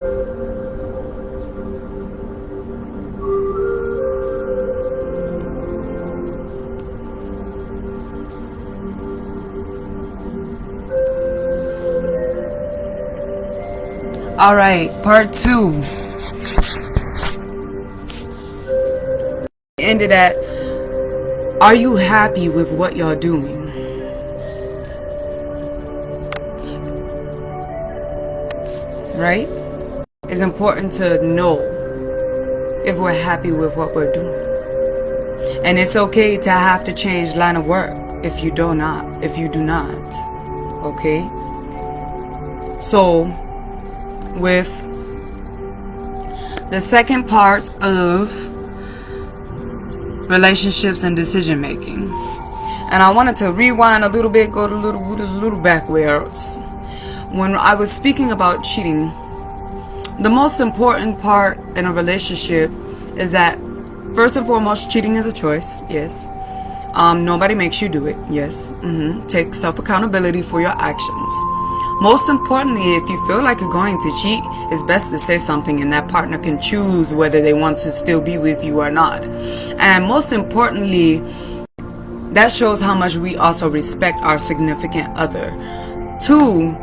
All right, part 2. Ended at, are you happy with what y'all doing? Right? It's important to know if we're happy with what we're doing. And it's okay to have to change line of work if you do not. Okay? So, with the second part of relationships and decision making, and I wanted to rewind a little bit, go a little backwards. When I was speaking about cheating, the most important part in a relationship is that, first and foremost, cheating is a choice. Yes. Nobody makes you do it. Yes. Take self-accountability for your actions. Most importantly, if you feel like you're going to cheat, it's best to say something, and that partner can choose whether they want to still be with you or not. And most importantly, that shows how much we also respect our significant other. 2,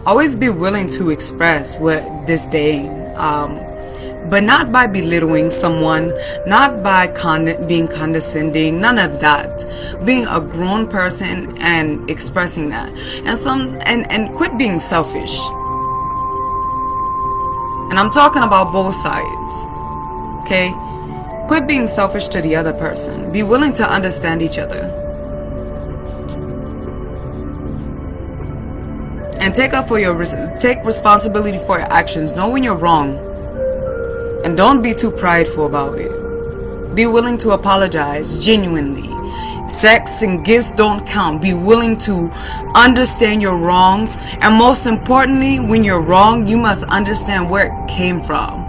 always be willing to express what disdain, but not by belittling someone, not by being condescending, none of that. Being a grown person and expressing that, and quit being selfish. And I'm talking about both sides. Okay, quit being selfish to the other person. Be willing to understand each other. And take responsibility for your actions. Know when you're wrong. And don't be too prideful about it. Be willing to apologize genuinely. Sex and gifts don't count. Be willing to understand your wrongs. And most importantly, when you're wrong, you must understand where it came from.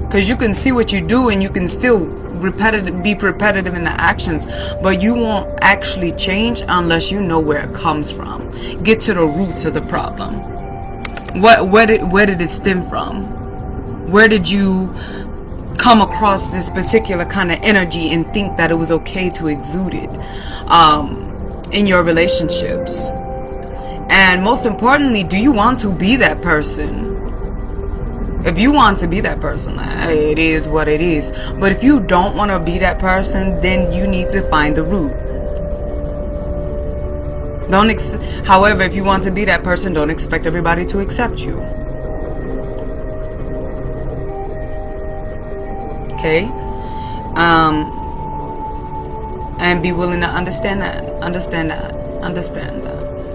Because you can see what you do and you can still be repetitive in the actions, but you won't actually change unless you know where it comes from. Get to the roots of the problem. Where did it stem from? Where did you come across this particular kind of energy and think that it was okay to exude it in your relationships? And most importantly, do you want to be that person? If you want to be that person, it is what it is. But if you don't want to be that person, then you need to find the root. However, if you want to be that person, don't expect everybody to accept you. Okay? And be willing to understand that.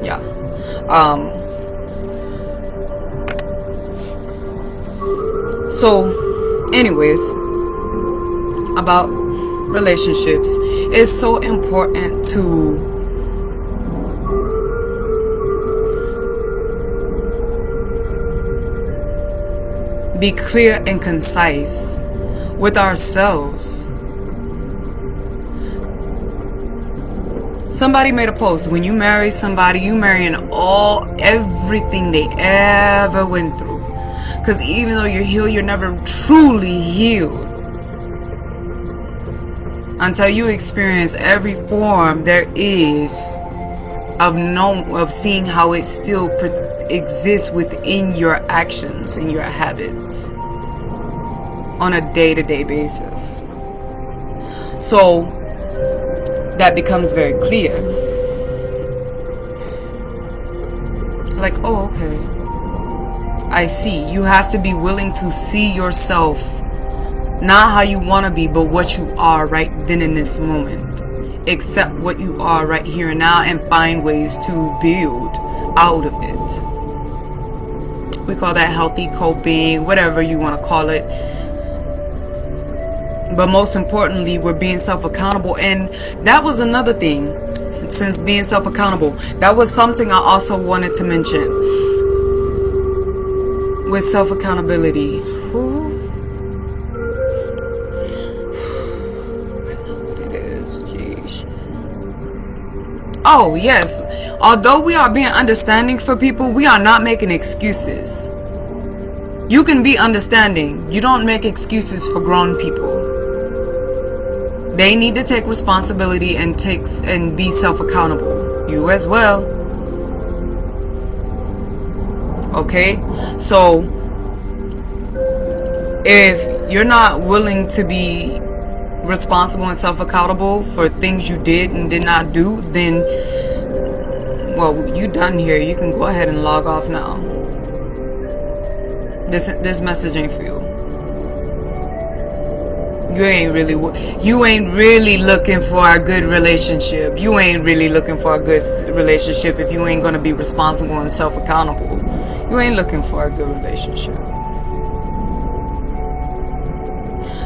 Yeah. So, anyways, about relationships, it's so important to be clear and concise with ourselves. Somebody made a post, when you marry somebody, you marrying everything they ever went through. Because even though you're healed, you're never truly healed until you experience every form there is of seeing how it still exists within your actions and your habits on a day-to-day basis. So that becomes very clear. Like, oh, okay, I see. You have to be willing to see yourself, not how you want to be, but what you are right then in this moment. Accept what you are right here and now and find ways to build out of it. We call that healthy coping, whatever you want to call it. But most importantly, we're being self-accountable. And that was another thing, since being self-accountable, that was something I also wanted to mention. With self-accountability, excuses. Jeez. Oh, yes. Although we are being understanding for people, we are not making excuses. You can be understanding. You don't make excuses for grown people. They need to take responsibility and be self-accountable. You as well. Okay? So, if you're not willing to be responsible and self-accountable for things you did and did not do, then, well, you done here. You can go ahead and log off now. This message ain't for you. You ain't really looking for a good relationship. You ain't really looking for a good relationship if you ain't gonna be responsible and self-accountable. You ain't looking for a good relationship.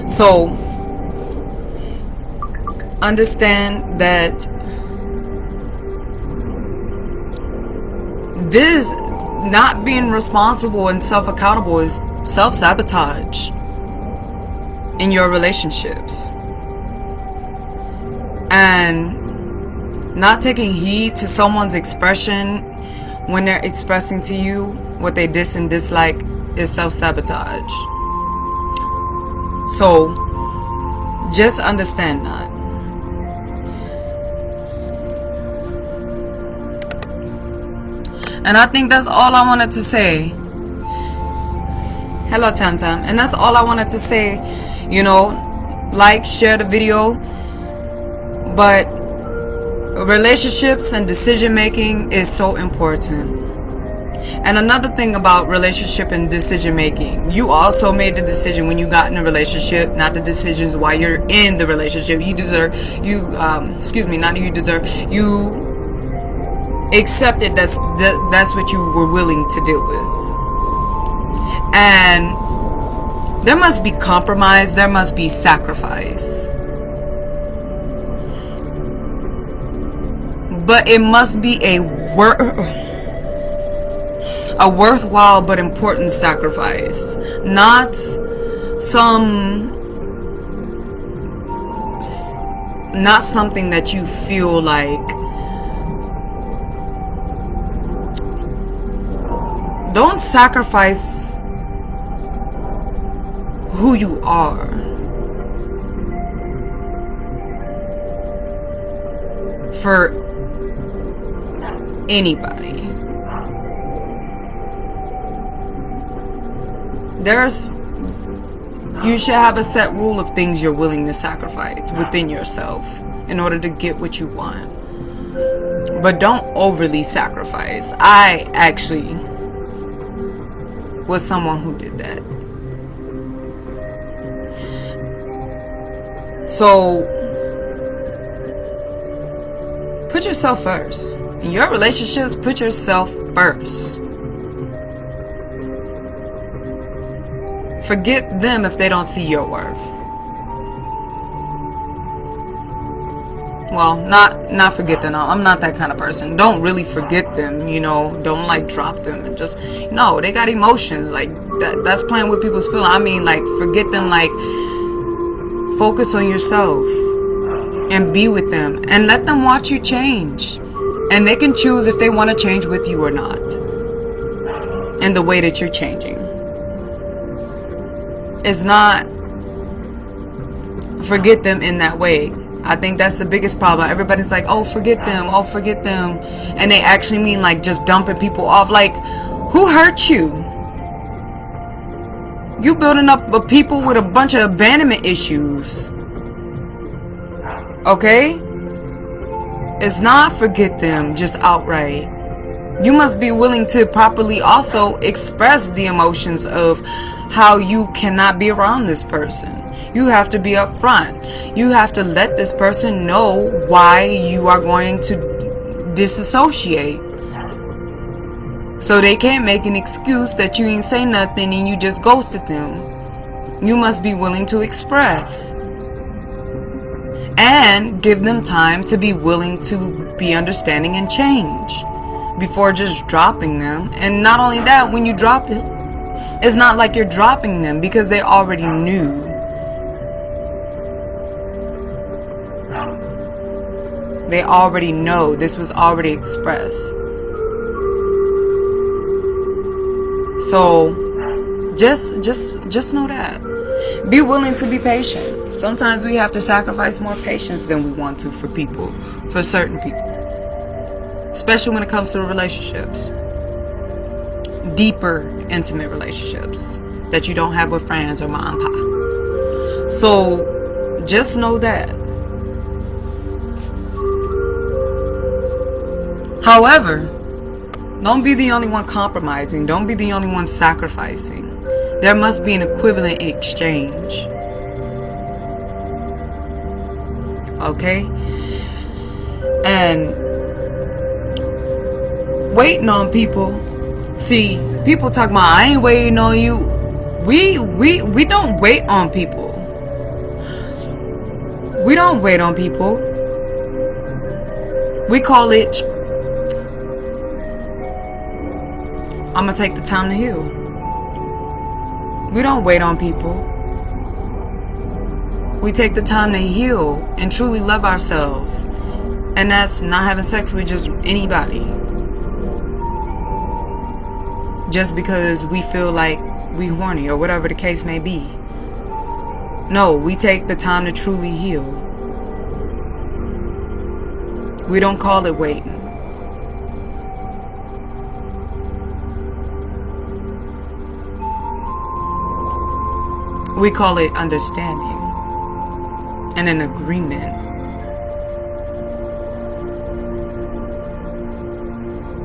So, understand that this not being responsible and self-accountable is self-sabotage in your relationships. And not taking heed to someone's expression when they're expressing to you what they dis and dislike is self-sabotage. So, just understand that. And I think that's all I wanted to say. Hello, Tam Tam. And that's all I wanted to say. You know, like, share the video. But relationships and decision making is so important. And another thing about relationship and decision making, you also made the decision when you got in a relationship, not the decisions while you're in the relationship. You accepted that's what you were willing to deal with. And there must be compromise, there must be sacrifice. But it must be a worthwhile but important sacrifice. Not something that you feel like. Don't sacrifice who you are for anybody. You should have a set rule of things you're willing to sacrifice within yourself in order to get what you want. But don't overly sacrifice. I actually was someone who did that. So, put yourself first. In your relationships, put yourself first. Forget them if they don't see your worth. Well, not forget them. I'm not that kind of person. Don't really forget them, you know. Don't like drop them and just, no, they got emotions. Like that's playing with people's feelings. I mean, like, forget them. Like, focus on yourself and be with them and let them watch you change. And they can choose if they want to change with you or not. And the way that you're changing. It's not forget them in that way. I think that's the biggest problem. Everybody's like, oh, forget them. Oh, forget them. And they actually mean like just dumping people off. Like, who hurt you? You building up a people with a bunch of abandonment issues. Okay? It's not forget them just outright. You must be willing to properly also express the emotions of how you cannot be around this person. You have to be upfront. You have to let this person know why you are going to disassociate. So they can't make an excuse that you ain't say nothing and you just ghosted them. You must be willing to express. And give them time to be willing to be understanding and change before just dropping them. And not only that, when you drop them, it's not like you're dropping them because they already knew. They already know. This was already expressed. So just know that. Be willing to be patient. Sometimes we have to sacrifice more patience than we want to for people, for certain people. Especially when it comes to relationships. Deeper, intimate relationships that you don't have with friends or mom and pa. So just know that. However, don't be the only one compromising. Don't be the only one sacrificing. There must be an equivalent exchange. Okay? And waiting on people. See, people talk about, I ain't waiting on you. We don't wait on people. We don't wait on people. We call it, I'm gonna take the time to heal. We don't wait on people. We take the time to heal and truly love ourselves. And that's not having sex with just anybody. Just because we feel like we horny or whatever the case may be. No, we take the time to truly heal. We don't call it waiting. We call it understanding and an agreement.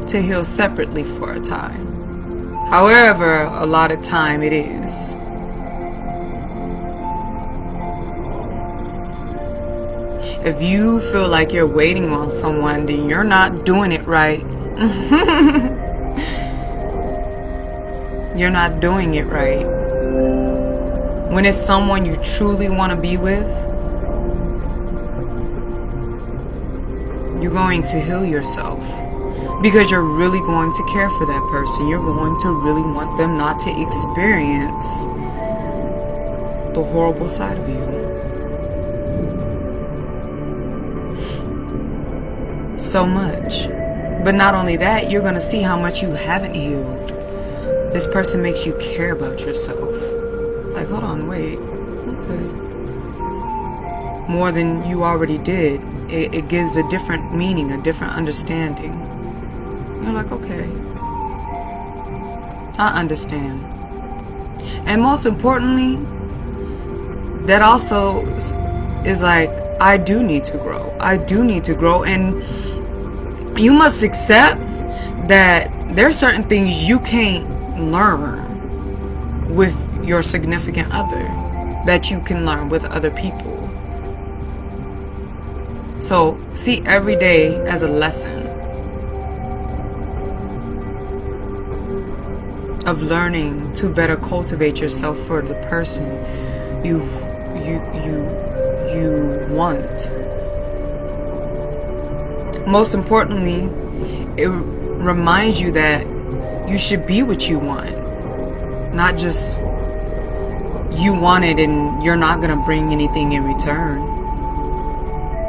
To heal separately for a time. However, a lot of time it is. If you feel like you're waiting on someone, then you're not doing it right. You're not doing it right. When it's someone you truly want to be with, you're going to heal yourself. Because you're really going to care for that person. You're going to really want them not to experience the horrible side of you. So much. But not only that, you're going to see how much you haven't healed. This person makes you care about yourself. Like, hold on, wait. Okay. More than you already did. It gives a different meaning, a different understanding. You're like, okay, I understand. And most importantly, that also is like, I do need to grow. I do need to grow. And you must accept that there are certain things you can't learn with your significant other that you can learn with other people. So see every day as a lesson of learning to better cultivate yourself for the person you want. Most importantly, it reminds you that you should be what you want, not just you want it and you're not gonna bring anything in return.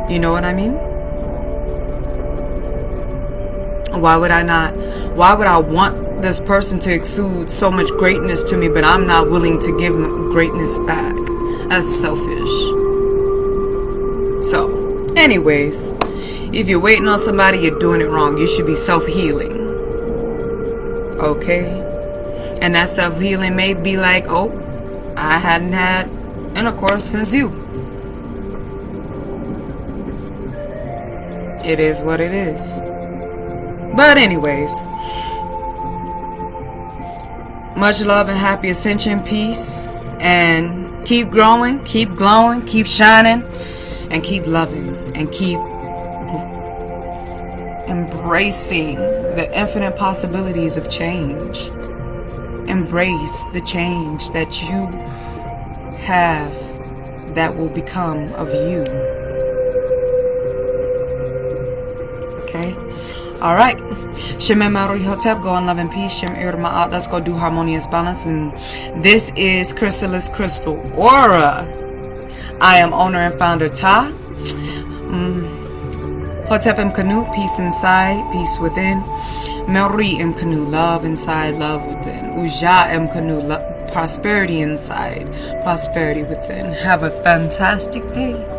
You know what I mean? Why would I want this person to exude so much greatness to me, but I'm not willing to give greatness back? That's selfish. So, anyways, if you're waiting on somebody, you're doing it wrong. You should be self-healing. Okay? And that self-healing may be like, oh, I hadn't had intercourse since you. It is what it is. But anyways, much love and happy ascension, peace, and keep growing, keep glowing, keep shining, and keep loving, and keep embracing the infinite possibilities of change. Embrace the change that you have that will become of you. Okay? Alright. Shemem Maru Hotep, go in love and peace. Shem Irma out. Let's go do harmonious balance. And this is Chrysalis Crystal Aura. I am owner and founder Ta. Hotep Mkanu, peace inside, peace within. Meri Mkanu, love inside, love within. Uja Mkanu, prosperity inside, prosperity within. Have a fantastic day.